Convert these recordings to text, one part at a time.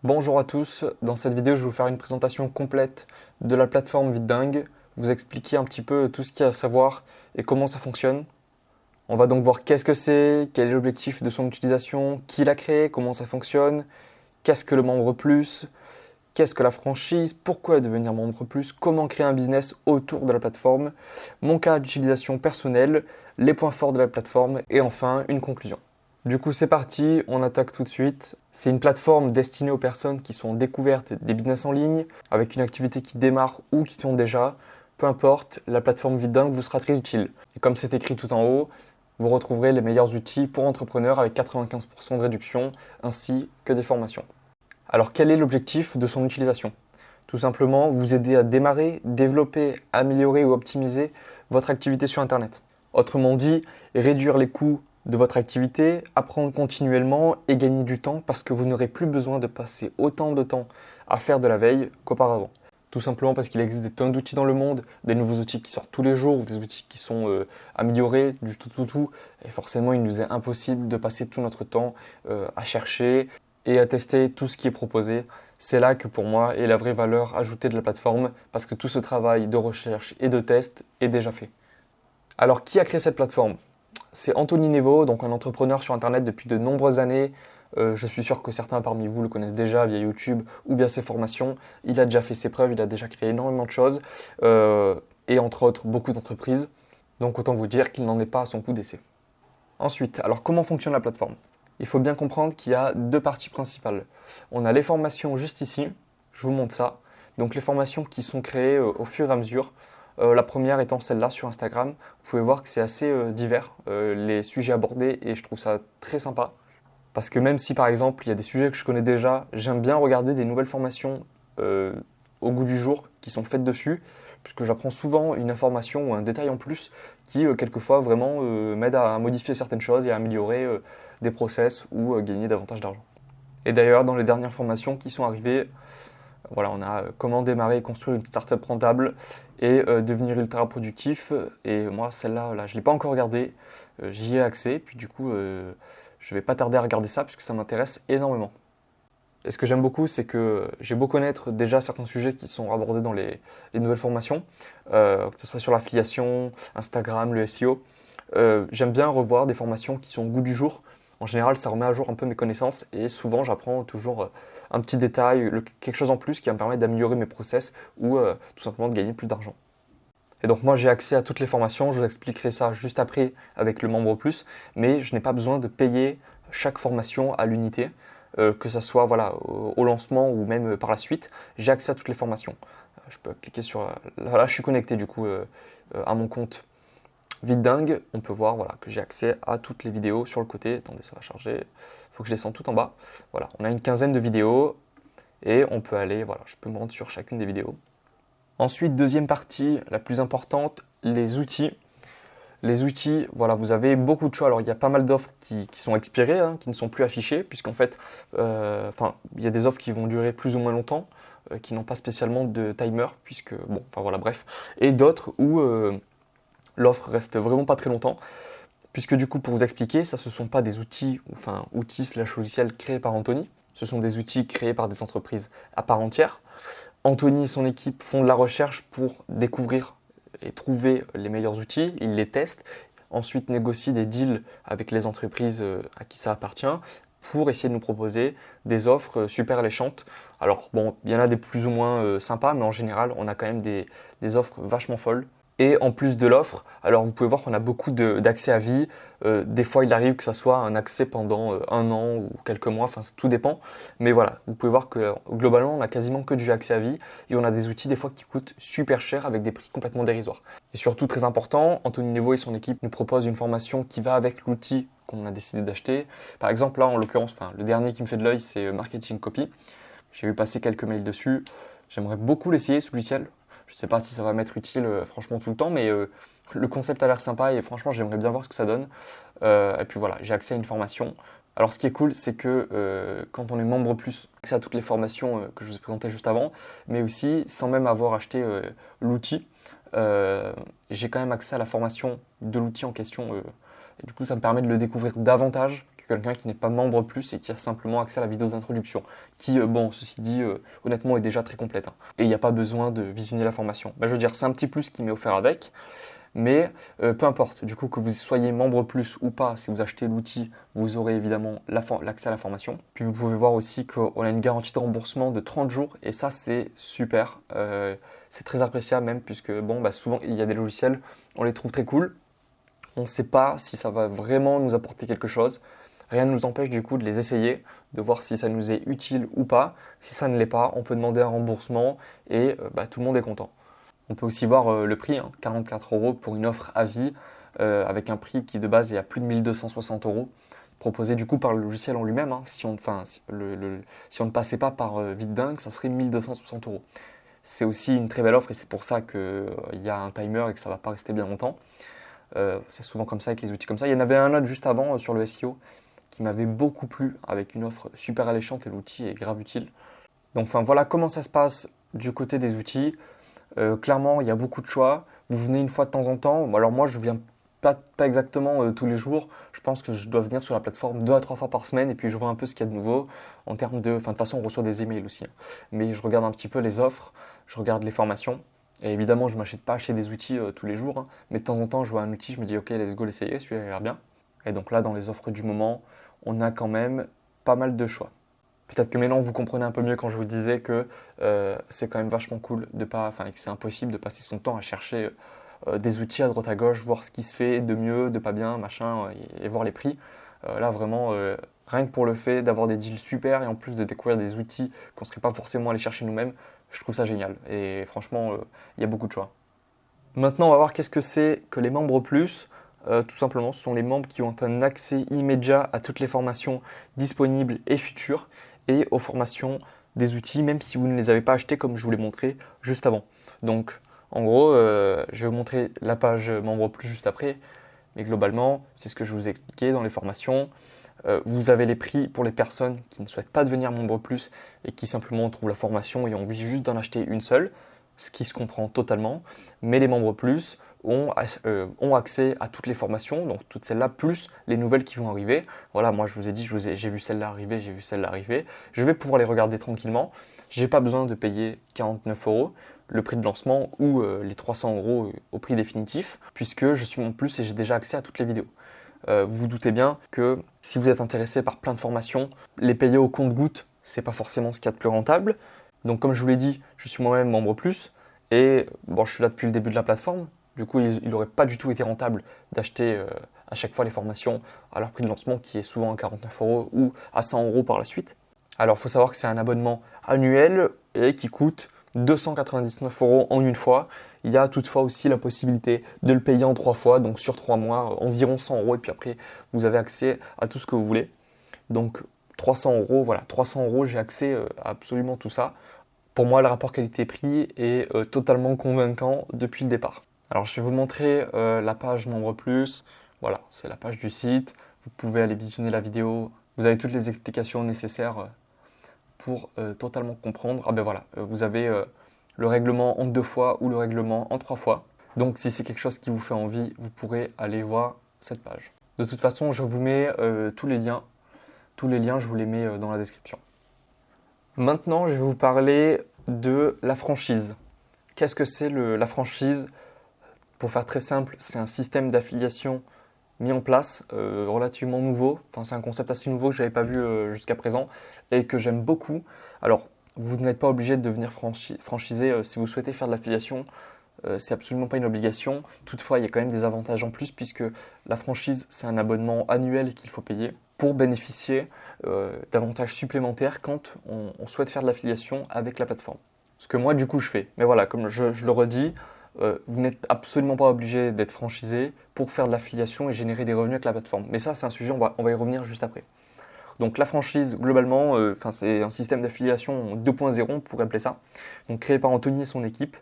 Bonjour à tous, dans cette vidéo je vais vous faire une présentation complète de la plateforme VidDingue, vous expliquer un petit peu tout ce qu'il y a à savoir et comment ça fonctionne. On va donc voir qu'est-ce que c'est, quel est l'objectif de son utilisation, qui l'a créé, comment ça fonctionne, qu'est-ce que le membre plus, qu'est-ce que la franchise, pourquoi devenir membre plus, comment créer un business autour de la plateforme, mon cas d'utilisation personnel, les points forts de la plateforme et enfin une conclusion. Du coup, c'est parti, on attaque tout de suite. C'est une plateforme destinée aux personnes qui sont découvertes des business en ligne, avec une activité qui démarre ou qui tourne déjà. Peu importe, la plateforme VidDingue vous sera très utile. Et comme c'est écrit tout en haut, vous retrouverez les meilleurs outils pour entrepreneurs avec 95% de réduction, ainsi que des formations. Alors, quel est l'objectif de son utilisation? Tout simplement, vous aider à démarrer, développer, améliorer ou optimiser votre activité sur Internet. Autrement dit, réduire les coûts de votre activité, apprendre continuellement et gagner du temps parce que vous n'aurez plus besoin de passer autant de temps à faire de la veille qu'auparavant. Tout simplement parce qu'il existe des tonnes d'outils dans le monde, des nouveaux outils qui sortent tous les jours, des outils qui sont améliorés, du tout. Et forcément, il nous est impossible de passer tout notre temps à chercher et à tester tout ce qui est proposé. C'est là que pour moi est la vraie valeur ajoutée de la plateforme parce que tout ce travail de recherche et de test est déjà fait. Alors, qui a créé cette plateforme? C'est Anthony Nevo, donc un entrepreneur sur Internet depuis de nombreuses années. Je suis sûr que certains parmi vous le connaissent déjà via YouTube ou via ses formations. Il a déjà fait ses preuves, il a déjà créé énormément de choses et entre autres beaucoup d'entreprises. Donc autant vous dire qu'il n'en est pas à son coup d'essai. Ensuite, alors comment fonctionne la plateforme? Il faut bien comprendre qu'il y a deux parties principales. On a les formations juste ici, je vous montre ça. Donc les formations qui sont créées au fur et à mesure. La première étant celle-là sur Instagram. Vous pouvez voir que c'est assez divers, les sujets abordés, et je trouve ça très sympa. Parce que même si par exemple il y a des sujets que je connais déjà, j'aime bien regarder des nouvelles formations au goût du jour qui sont faites dessus, puisque j'apprends souvent une information ou un détail en plus qui quelquefois vraiment m'aide à modifier certaines choses et à améliorer des process ou gagner davantage d'argent. Et d'ailleurs dans les dernières formations qui sont arrivées, voilà, on a comment démarrer et construire une startup rentable et devenir ultra productif. Et moi, celle-là, là, je ne l'ai pas encore regardée. J'y ai accès. Puis du coup, je ne vais pas tarder à regarder ça puisque ça m'intéresse énormément. Et ce que j'aime beaucoup, c'est que j'ai beau connaître déjà certains sujets qui sont abordés dans les nouvelles formations, que ce soit sur l'affiliation, Instagram, le SEO. J'aime bien revoir des formations qui sont au goût du jour. En général, ça remet à jour un peu mes connaissances et souvent, j'apprends toujours un petit détail, quelque chose en plus qui va me permettre d'améliorer mes process ou tout simplement de gagner plus d'argent. Et donc moi, j'ai accès à toutes les formations. Je vous expliquerai ça juste après avec le membre plus, mais je n'ai pas besoin de payer chaque formation à l'unité, que ce soit voilà, au lancement ou même par la suite. J'ai accès à toutes les formations. Je peux cliquer sur... Là, je suis connecté du coup à mon compte VidDingue, on peut voir voilà, que j'ai accès à toutes les vidéos sur le côté. Attendez, ça va charger. Il faut que je descende tout en bas. Voilà, on a une quinzaine de vidéos et on peut aller, voilà, je peux me rendre sur chacune des vidéos. Ensuite, deuxième partie, la plus importante, les outils. Les outils, voilà, vous avez beaucoup de choix. Alors, il y a pas mal d'offres qui sont expirées, hein, qui ne sont plus affichées, puisqu'en fait, il y a des offres qui vont durer plus ou moins longtemps, qui n'ont pas spécialement de timer, puisque, bon, enfin voilà, bref. Et d'autres où l'offre reste vraiment pas très longtemps, puisque du coup, pour vous expliquer, ça ce sont pas des outils, enfin outils/logiciels créés par Anthony, ce sont des outils créés par des entreprises à part entière. Anthony et son équipe font de la recherche pour découvrir et trouver les meilleurs outils, ils les testent, ensuite négocient des deals avec les entreprises à qui ça appartient pour essayer de nous proposer des offres super alléchantes. Alors bon, il y en a des plus ou moins sympas, mais en général, on a quand même des offres vachement folles. Et en plus de l'offre, alors vous pouvez voir qu'on a beaucoup d'accès à vie. Des fois, il arrive que ça soit un accès pendant un an ou quelques mois, enfin tout dépend. Mais voilà, vous pouvez voir que globalement, on a quasiment que du accès à vie et on a des outils des fois qui coûtent super cher avec des prix complètement dérisoires. Et surtout, très important, Anthony Nevo et son équipe nous proposent une formation qui va avec l'outil qu'on a décidé d'acheter. Par exemple, là en l'occurrence, le dernier qui me fait de l'œil, c'est Marketing Copy. J'ai vu passer quelques mails dessus. J'aimerais beaucoup l'essayer, ce logiciel. Je ne sais pas si ça va m'être utile franchement tout le temps, mais le concept a l'air sympa et franchement j'aimerais bien voir ce que ça donne. Et puis voilà, j'ai accès à une formation. Alors ce qui est cool, c'est que quand on est membre plus, accès à toutes les formations que je vous ai présentées juste avant, mais aussi sans même avoir acheté l'outil, j'ai quand même accès à la formation de l'outil en question. Et du coup, ça me permet de le découvrir davantage que quelqu'un qui n'est pas membre plus et qui a simplement accès à la vidéo d'introduction, qui, bon, ceci dit, honnêtement, est déjà très complète. Hein. Et il n'y a pas besoin de visionner la formation. Je veux dire, c'est un petit plus qui m'est offert avec, mais peu importe. Du coup, que vous soyez membre plus ou pas, si vous achetez l'outil, vous aurez évidemment l'accès à la formation. Puis vous pouvez voir aussi qu'on a une garantie de remboursement de 30 jours, et ça, c'est super. C'est très appréciable même, puisque bon, souvent, il y a des logiciels, on les trouve très cool. On ne sait pas si ça va vraiment nous apporter quelque chose. Rien ne nous empêche du coup de les essayer, de voir si ça nous est utile ou pas. Si ça ne l'est pas, on peut demander un remboursement et tout le monde est content. On peut aussi voir le prix, 44 € pour une offre à vie, avec un prix qui de base est à plus de 1260 €, proposé du coup par le logiciel en lui-même. Si on ne passait pas par VidDingue, ça serait 1260 €. C'est aussi une très belle offre et c'est pour ça qu'il y a un timer et que ça ne va pas rester bien longtemps. C'est souvent comme ça avec les outils comme ça. Il y en avait un autre juste avant sur le SEO qui m'avait beaucoup plu avec une offre super alléchante et l'outil est grave utile. Donc voilà comment ça se passe du côté des outils. Clairement, il y a beaucoup de choix. Vous venez une fois de temps en temps. Alors moi, je viens pas exactement tous les jours. Je pense que je dois venir sur la plateforme 2 à 3 fois par semaine et puis je vois un peu ce qu'il y a de nouveau en termes de... Enfin, de toute façon, on reçoit des emails aussi. Mais je regarde un petit peu les offres, je regarde les formations. Et évidemment, je ne m'achète pas acheter des outils tous les jours. Mais de temps en temps, je vois un outil, je me dis ok, let's go l'essayer, celui-là a l'air bien. Et donc là, dans les offres du moment, on a quand même pas mal de choix. Peut-être que maintenant vous comprenez un peu mieux quand je vous disais que c'est quand même vachement cool de pas, que c'est impossible de passer son temps à chercher des outils à droite à gauche, voir ce qui se fait de mieux, de pas bien, machin, et voir les prix. Là vraiment, rien que pour le fait d'avoir des deals super et en plus de découvrir des outils qu'on ne serait pas forcément allé chercher nous-mêmes, je trouve ça génial. Et franchement, il y a beaucoup de choix. Maintenant, on va voir qu'est-ce que c'est que les membres plus. Tout simplement, ce sont les membres qui ont un accès immédiat à toutes les formations disponibles et futures et aux formations des outils, même si vous ne les avez pas achetés comme je vous l'ai montré juste avant. Donc, en gros, je vais vous montrer la page membres plus juste après, mais globalement, c'est ce que je vous ai expliqué dans les formations. Vous avez les prix pour les personnes qui ne souhaitent pas devenir membre plus et qui simplement trouvent la formation et ont envie juste d'en acheter une seule, ce qui se comprend totalement. Mais les membres plus ont accès à toutes les formations, donc toutes celles-là, plus les nouvelles qui vont arriver. Voilà, moi je vous ai dit, j'ai vu celle-là arriver, j'ai vu celle-là arriver. Je vais pouvoir les regarder tranquillement. Je n'ai pas besoin de payer 49 €, le prix de lancement, ou les 300 € au prix définitif, puisque je suis membre plus et j'ai déjà accès à toutes les vidéos. Vous vous doutez bien que si vous êtes intéressé par plein de formations, les payer au compte-gouttes, c'est pas forcément ce qu'il y a de plus rentable. Donc comme je vous l'ai dit, je suis moi-même membre plus et bon, je suis là depuis le début de la plateforme. Du coup, il n'aurait pas du tout été rentable d'acheter à chaque fois les formations à leur prix de lancement qui est souvent à 49 € ou à 100 € par la suite. Alors il faut savoir que c'est un abonnement annuel et qui coûte 299 € en une fois. Il y a toutefois aussi la possibilité de le payer en 3 fois, donc sur 3 mois, environ 100 €, et puis après, vous avez accès à tout ce que vous voulez. Donc 300 €, voilà, 300 €, j'ai accès à absolument tout ça. Pour moi, le rapport qualité-prix est totalement convaincant depuis le départ. Alors je vais vous montrer la page Membre Plus. Voilà, c'est la page du site. Vous pouvez aller visionner la vidéo. Vous avez toutes les explications nécessaires pour totalement comprendre. Ah ben voilà, vous avez le règlement en 2 fois ou le règlement en 3 fois. Donc si c'est quelque chose qui vous fait envie, vous pourrez aller voir cette page. De toute façon, je vous mets tous les liens. Tous les liens, je vous les mets dans la description. Maintenant, je vais vous parler de la franchise. Qu'est-ce que c'est la franchise? Pour faire très simple, c'est un système d'affiliation mis en place, relativement nouveau. Enfin, c'est un concept assez nouveau que je n'avais pas vu jusqu'à présent et que j'aime beaucoup. Alors, vous n'êtes pas obligé de devenir franchisé si vous souhaitez faire de l'affiliation. C'est absolument pas une obligation. Toutefois, il y a quand même des avantages en plus puisque la franchise, c'est un abonnement annuel qu'il faut payer pour bénéficier d'avantages supplémentaires quand on souhaite faire de l'affiliation avec la plateforme. Ce que moi, du coup, je fais. Mais voilà, comme je le redis, vous n'êtes absolument pas obligé d'être franchisé pour faire de l'affiliation et générer des revenus avec la plateforme. Mais ça, c'est un sujet, on va y revenir juste après. Donc la franchise, globalement, c'est un système d'affiliation 2.0, on pourrait appeler ça. Donc créé par Anthony et son équipe,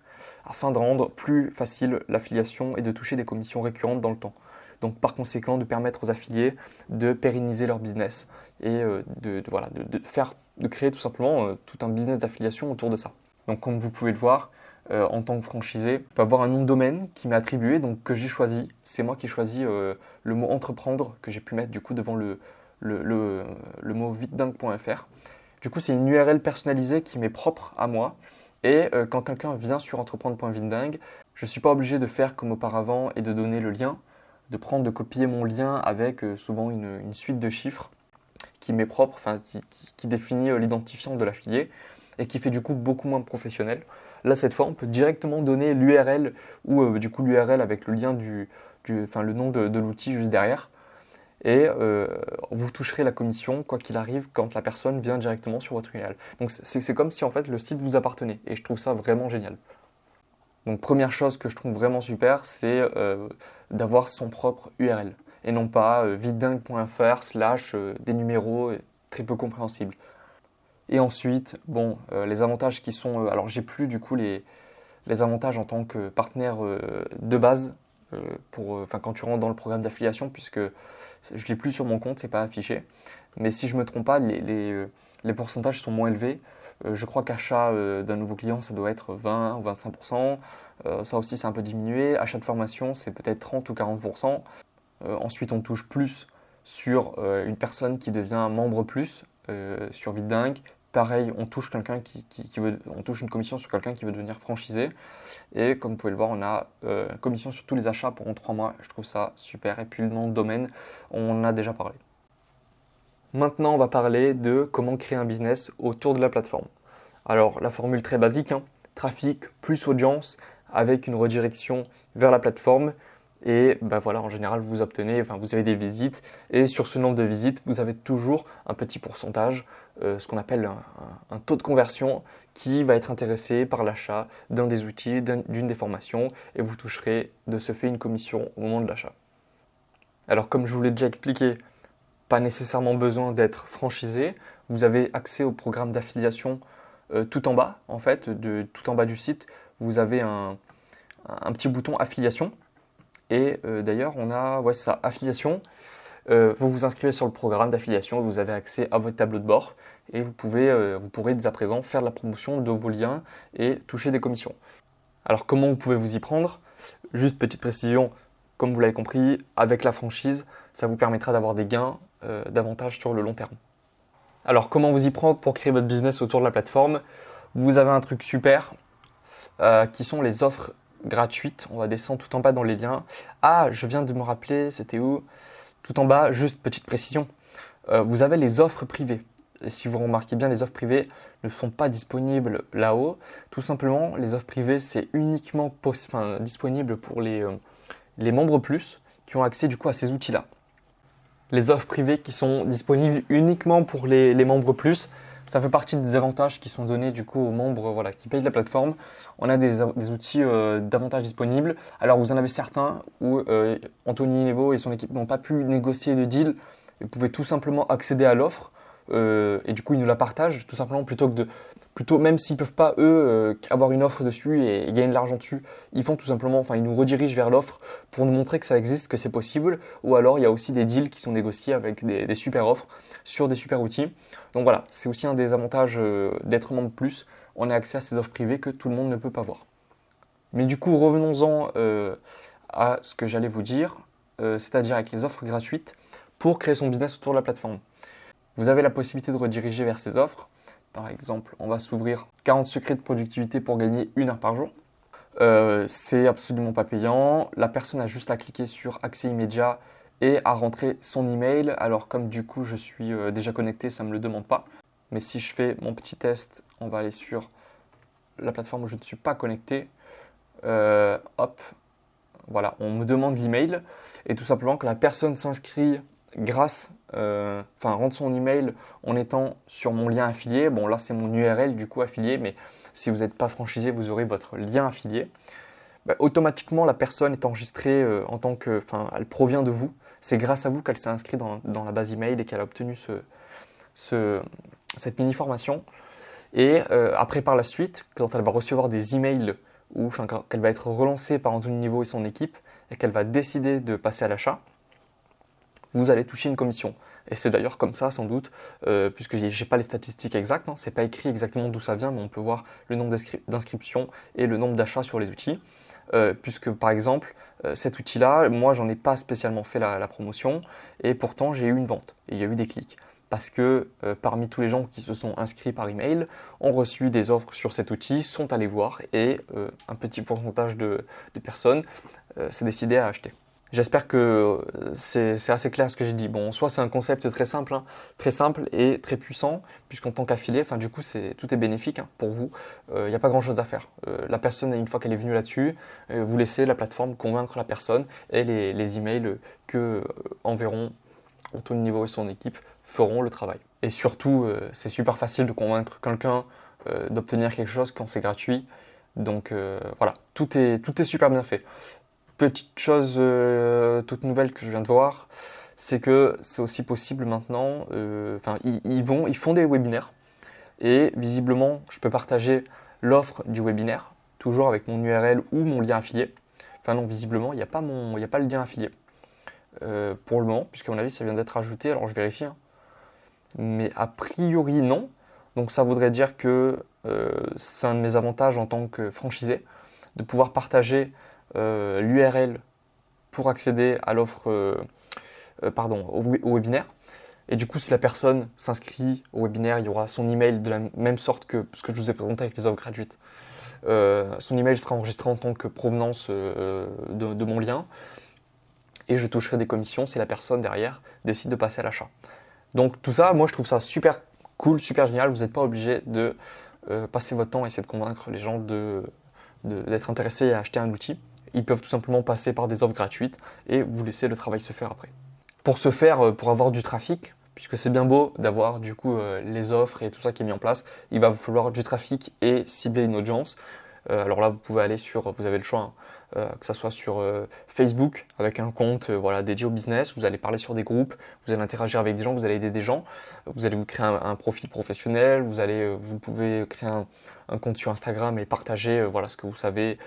afin de rendre plus facile l'affiliation et de toucher des commissions récurrentes dans le temps. Donc par conséquent, de permettre aux affiliés de pérenniser leur business et de créer tout simplement tout un business d'affiliation autour de ça. Donc comme vous pouvez le voir, en tant que franchisé, je peux avoir un nom de domaine qui m'est attribué, donc que j'ai choisi. C'est moi qui ai choisi le mot entreprendre que j'ai pu mettre du coup devant le le mot vitedingue.fr. Du coup, c'est une URL personnalisée qui m'est propre à moi. Et quand quelqu'un vient sur entreprendre.vitedingue, je ne suis pas obligé de faire comme auparavant et de donner le lien, de copier mon lien avec souvent une suite de chiffres qui m'est propre, enfin qui définit l'identifiant de l'affilié et qui fait du coup beaucoup moins professionnel. Là, cette fois, on peut directement donner l'URL ou du coup l'URL avec le lien le nom de l'outil juste derrière. Et vous toucherez la commission, quoi qu'il arrive, quand la personne vient directement sur votre URL. Donc c'est comme si en fait le site vous appartenait. Et je trouve ça vraiment génial. Donc première chose que je trouve vraiment super, c'est d'avoir son propre URL. Et non pas vitedingue.fr/ des numéros très peu compréhensibles. Et ensuite, bon, les avantages qui sont... alors j'ai plus du coup les avantages en tant que partenaire de base quand tu rentres dans le programme d'affiliation, puisque je ne l'ai plus sur mon compte, c'est pas affiché. Mais si je ne me trompe pas, les pourcentages sont moins élevés. Je crois qu'achat d'un nouveau client, ça doit être 20 ou 25%. Ça aussi, c'est un peu diminué. Achat de formation, c'est peut-être 30 ou 40%. Ensuite, on touche plus sur une personne qui devient membre plus sur ViteDingue. Pareil, on touche on touche une commission sur quelqu'un qui veut devenir franchisé. Et comme vous pouvez le voir, on a commission sur tous les achats pendant 3 mois. Je trouve ça super. Et puis le nom de domaine, on en a déjà parlé. Maintenant, on va parler de comment créer un business autour de la plateforme. Alors, la formule très basique, trafic plus audience avec une redirection vers la plateforme. Et voilà, en général, vous avez des visites. Et sur ce nombre de visites, vous avez toujours un petit pourcentage, ce qu'on appelle un taux de conversion qui va être intéressé par l'achat d'un des outils, d'une des formations. Et vous toucherez de ce fait une commission au moment de l'achat. Alors, comme je vous l'ai déjà expliqué, pas nécessairement besoin d'être franchisé. Vous avez accès au programme d'affiliation tout en bas, en fait, tout en bas du site. Vous avez un petit bouton affiliation. Et d'ailleurs, on a ça, affiliation. Vous vous inscrivez sur le programme d'affiliation, vous avez accès à votre tableau de bord et vous pourrez dès à présent faire de la promotion de vos liens et toucher des commissions. Alors comment vous pouvez vous y prendre? Juste petite précision, comme vous l'avez compris, avec la franchise, ça vous permettra d'avoir des gains davantage sur le long terme. Alors comment vous y prendre pour créer votre business autour de la plateforme? Vous avez un truc super qui sont les offres gratuites. On va descendre tout en bas dans les liens. Ah, je viens de me rappeler, c'était où? Tout en bas, juste petite précision. Vous avez les offres privées. Et si vous remarquez bien, les offres privées ne sont pas disponibles là-haut. Tout simplement, les offres privées, c'est uniquement disponible pour les membres plus qui ont accès du coup à ces outils-là. Les offres privées qui sont disponibles uniquement pour les membres plus, ça fait partie des avantages qui sont donnés du coup aux membres qui payent la plateforme. On a des outils d'avantages disponibles. Alors vous en avez certains où Anthony Nevo et son équipe n'ont pas pu négocier de deal. Ils pouvaient tout simplement accéder à l'offre et du coup ils nous la partagent tout simplement même s'ils ne peuvent pas eux avoir une offre dessus et gagner de l'argent dessus, ils nous redirigent vers l'offre pour nous montrer que ça existe, que c'est possible. Ou alors il y a aussi des deals qui sont négociés avec des super offres sur des super outils. Donc voilà, c'est aussi un des avantages d'être membre plus. On a accès à ces offres privées que tout le monde ne peut pas voir. Mais du coup, revenons-en à ce que j'allais vous dire, c'est-à-dire avec les offres gratuites pour créer son business autour de la plateforme. Vous avez la possibilité de rediriger vers ces offres. Par exemple, on va s'ouvrir 40 secrets de productivité pour gagner 1 heure par jour. C'est absolument pas payant. La personne a juste à cliquer sur accès immédiat et à rentrer son email. Alors comme du coup je suis déjà connecté, ça ne me le demande pas. Mais si je fais mon petit test, on va aller sur la plateforme où je ne suis pas connecté. Hop, voilà, on me demande l'email. Et tout simplement que la personne s'inscrit rentre son email en étant sur mon lien affilié. Bon là c'est mon URL du coup affilié, mais si vous n'êtes pas franchisé, vous aurez votre lien affilié. Automatiquement la personne est enregistrée elle provient de vous. C'est grâce à vous qu'elle s'est inscrite dans la base email et qu'elle a obtenu cette mini formation. Et après par la suite, quand elle va recevoir des emails ou quand elle va être relancée par Anthony Nevo et son équipe et qu'elle va décider de passer à l'achat, vous allez toucher une commission. Et c'est d'ailleurs comme ça sans doute, puisque je n'ai pas les statistiques exactes, c'est pas écrit exactement d'où ça vient, mais on peut voir le nombre d'inscriptions et le nombre d'achats sur les outils. puisque par exemple, cet outil-là, moi j'en ai pas spécialement fait la promotion, et pourtant j'ai eu une vente, et il y a eu des clics. Parce que parmi tous les gens qui se sont inscrits par email, ont reçu des offres sur cet outil, sont allés voir, et un petit pourcentage de personnes s'est décidé à acheter. J'espère que c'est assez clair ce que j'ai dit. Bon, en soi, c'est un concept très simple, hein, très simple et très puissant, puisqu'en tant qu'affilié, enfin, du coup, tout est bénéfique hein, pour vous. Il n'y a pas grand-chose à faire. La personne, une fois qu'elle est venue là-dessus, vous laissez la plateforme convaincre la personne et les emails que enverront Anthony Niveau et son équipe feront le travail. Et surtout, c'est super facile de convaincre quelqu'un d'obtenir quelque chose quand c'est gratuit. Donc voilà, tout est super bien fait. Petite chose toute nouvelle que je viens de voir, c'est que c'est aussi possible maintenant, ils font des webinaires et visiblement je peux partager l'offre du webinaire, toujours avec mon URL ou mon lien affilié. Enfin non, visiblement il n'y a pas le lien affilié pour le moment, puisqu'à mon avis ça vient d'être ajouté, alors je vérifie. Hein. Mais a priori non, donc ça voudrait dire que c'est un de mes avantages en tant que franchisé, de pouvoir partager l'URL pour accéder à l'offre, au webinaire. Et du coup, si la personne s'inscrit au webinaire, il y aura son email de la même sorte que ce que je vous ai présenté avec les offres gratuites. Son email sera enregistré en tant que provenance de mon lien. Et je toucherai des commissions si la personne derrière décide de passer à l'achat. Donc tout ça, moi je trouve ça super cool, super génial. Vous n'êtes pas obligé de passer votre temps à essayer de convaincre les gens d'être intéressés à acheter un outil. Ils peuvent tout simplement passer par des offres gratuites et vous laisser le travail se faire après. Pour ce faire, pour avoir du trafic, puisque c'est bien beau d'avoir du coup les offres et tout ça qui est mis en place, il va vous falloir du trafic et cibler une audience. Alors là, vous avez le choix, hein, que ce soit sur Facebook avec un compte dédié au business, vous allez parler sur des groupes, vous allez interagir avec des gens, vous allez aider des gens, vous allez vous créer un profil professionnel, vous pouvez créer un compte sur Instagram et partager ce que vous savez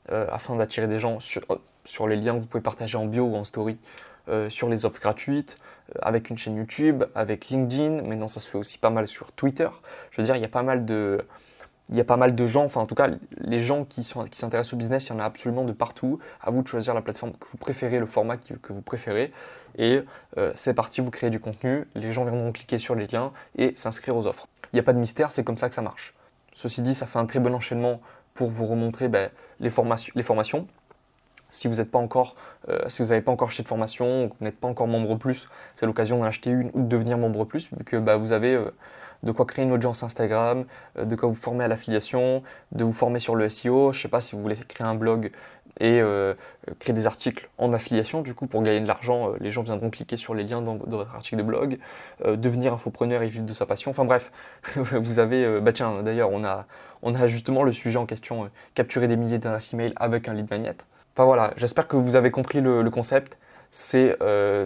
afin d'attirer des gens sur les liens que vous pouvez partager en bio ou en story. Sur les offres gratuites, avec une chaîne YouTube, avec LinkedIn, maintenant ça se fait aussi pas mal sur Twitter. Je veux dire, il y a pas mal de gens, enfin en tout cas les gens qui s'intéressent au business, il y en a absolument de partout. À vous de choisir la plateforme que vous préférez, le format que vous préférez. Et c'est parti, vous créez du contenu, les gens viendront cliquer sur les liens et s'inscrire aux offres. Il n'y a pas de mystère, c'est comme ça que ça marche. Ceci dit, ça fait un très bon enchaînement pour vous remontrer les formations. Si vous n'avez pas encore acheté de formation ou que vous n'êtes pas encore membre plus, c'est l'occasion d'en acheter une ou de devenir membre plus, vu que vous avez de quoi créer une audience Instagram, de quoi vous former à l'affiliation, de vous former sur le SEO. Je ne sais pas si vous voulez créer un blog et créer des articles en affiliation. Du coup, pour gagner de l'argent, les gens viendront cliquer sur les liens dans votre article de blog, devenir infopreneur et vivre de sa passion. Enfin bref, vous avez, tiens, d'ailleurs, on a justement le sujet en question, capturer des milliers d'adresses email avec un lead magnet. Enfin voilà, j'espère que vous avez compris le concept. C'est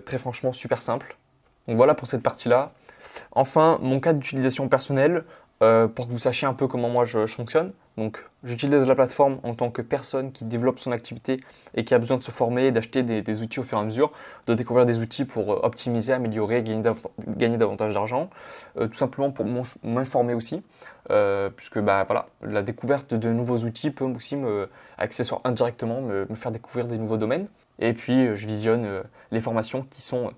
très franchement super simple. Donc voilà pour cette partie-là. Enfin, mon cas d'utilisation personnelle, pour que vous sachiez un peu comment moi je fonctionne. Donc j'utilise la plateforme en tant que personne qui développe son activité et qui a besoin de se former, d'acheter des outils au fur et à mesure, de découvrir des outils pour optimiser, améliorer, gagner davantage d'argent. Tout simplement pour m'informer aussi, puisque la découverte de nouveaux outils peut aussi indirectement me faire découvrir des nouveaux domaines. Et puis je visionne les formations qui sont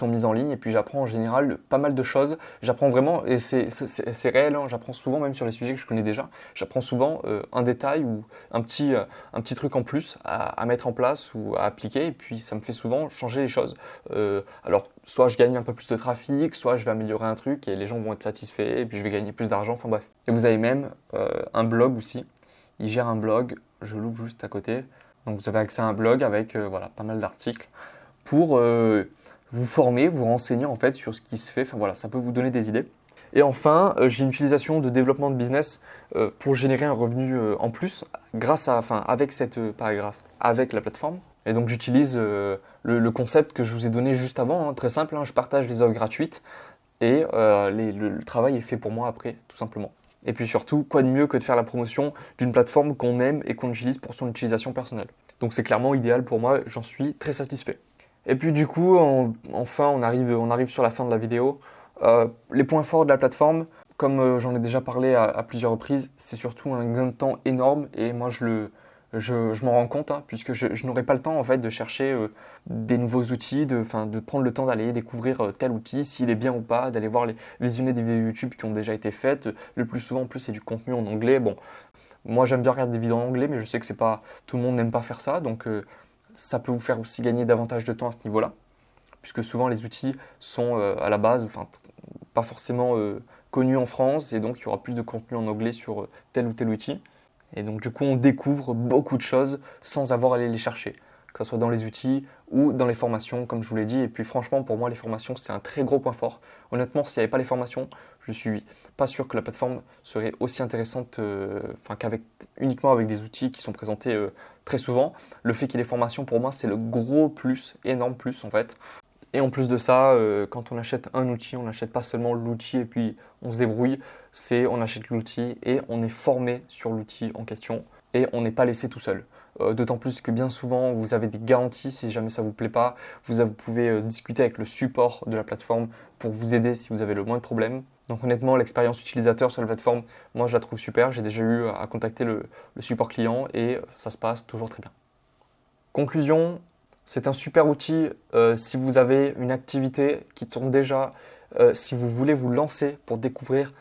mises en ligne et puis j'apprends en général pas mal de choses. J'apprends vraiment, et c'est réel, hein, j'apprends souvent même sur les sujets que je connais déjà, j'apprends souvent un détail ou un petit truc en plus à mettre en place ou à appliquer et puis ça me fait souvent changer les choses. Alors soit je gagne un peu plus de trafic, soit je vais améliorer un truc et les gens vont être satisfaits et puis je vais gagner plus d'argent, enfin bref. Et vous avez même un blog aussi, il gère un blog, je l'ouvre juste à côté. Donc vous avez accès à un blog avec pas mal d'articles pour vous former, vous renseigner en fait sur ce qui se fait. Enfin voilà, ça peut vous donner des idées. Et enfin, j'ai une utilisation de développement de business pour générer un revenu en plus avec la plateforme. Et donc j'utilise le concept que je vous ai donné juste avant, hein, très simple. Hein, je partage les offres gratuites et le travail est fait pour moi après, tout simplement. Et puis surtout, quoi de mieux que de faire la promotion d'une plateforme qu'on aime et qu'on utilise pour son utilisation personnelle. Donc c'est clairement idéal pour moi, j'en suis très satisfait. Et puis du coup, enfin on arrive sur la fin de la vidéo. Les points forts de la plateforme, comme j'en ai déjà parlé à plusieurs reprises, c'est surtout un gain de temps énorme et moi je Je m'en rends compte, hein, puisque je n'aurai pas le temps en fait de chercher des nouveaux outils, de prendre le temps d'aller découvrir tel outil, s'il est bien ou pas, d'aller voir visionner des vidéos YouTube qui ont déjà été faites. Le plus souvent en plus c'est du contenu en anglais. Bon, moi j'aime bien regarder des vidéos en anglais, mais je sais que c'est pas tout le monde n'aime pas faire ça, donc ça peut vous faire aussi gagner davantage de temps à ce niveau-là, puisque souvent les outils sont à la base, pas forcément connus en France, et donc il y aura plus de contenu en anglais sur tel ou tel outil. Et donc du coup, on découvre beaucoup de choses sans avoir à aller les chercher, que ce soit dans les outils ou dans les formations, comme je vous l'ai dit. Et puis franchement, pour moi, les formations, c'est un très gros point fort. Honnêtement, s'il n'y avait pas les formations, je ne suis pas sûr que la plateforme serait aussi intéressante uniquement avec des outils qui sont présentés très souvent. Le fait qu'il y ait les formations, pour moi, c'est le gros plus, énorme plus en fait. Et en plus de ça, quand on achète un outil, on n'achète pas seulement l'outil et puis on se débrouille, on achète l'outil et on est formé sur l'outil en question et on n'est pas laissé tout seul. D'autant plus que bien souvent, vous avez des garanties si jamais ça ne vous plaît pas. Vous pouvez discuter avec le support de la plateforme pour vous aider si vous avez le moins de problèmes. Donc honnêtement, l'expérience utilisateur sur la plateforme, moi je la trouve super. J'ai déjà eu à contacter le support client et ça se passe toujours très bien. Conclusion, c'est un super outil si vous avez une activité qui tourne déjà, si vous voulez vous lancer pour découvrir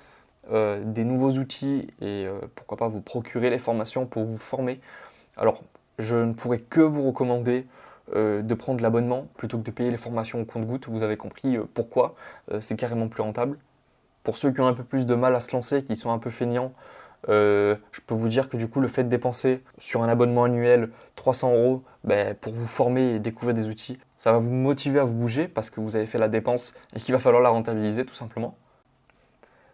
des nouveaux outils et pourquoi pas vous procurer les formations pour vous former. Alors, je ne pourrais que vous recommander de prendre l'abonnement plutôt que de payer les formations au compte-gouttes. Vous avez compris pourquoi, c'est carrément plus rentable. Pour ceux qui ont un peu plus de mal à se lancer, qui sont un peu feignants, je peux vous dire que du coup, le fait de dépenser sur un abonnement annuel 300 euros pour vous former et découvrir des outils, ça va vous motiver à vous bouger parce que vous avez fait la dépense et qu'il va falloir la rentabiliser tout simplement.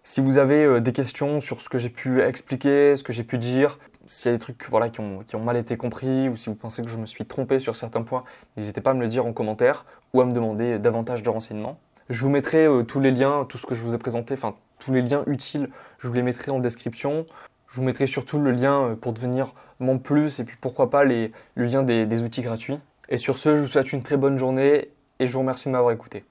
Si vous avez des questions sur ce que j'ai pu expliquer, ce que j'ai pu dire, s'il y a des trucs qui ont mal été compris ou si vous pensez que je me suis trompé sur certains points, n'hésitez pas à me le dire en commentaire ou à me demander davantage de renseignements. Je vous mettrai tous les liens, tout ce que je vous ai présenté, enfin tous les liens utiles, je vous les mettrai en description. Je vous mettrai surtout le lien pour devenir membre plus et puis pourquoi pas le lien des outils gratuits. Et sur ce, je vous souhaite une très bonne journée et je vous remercie de m'avoir écouté.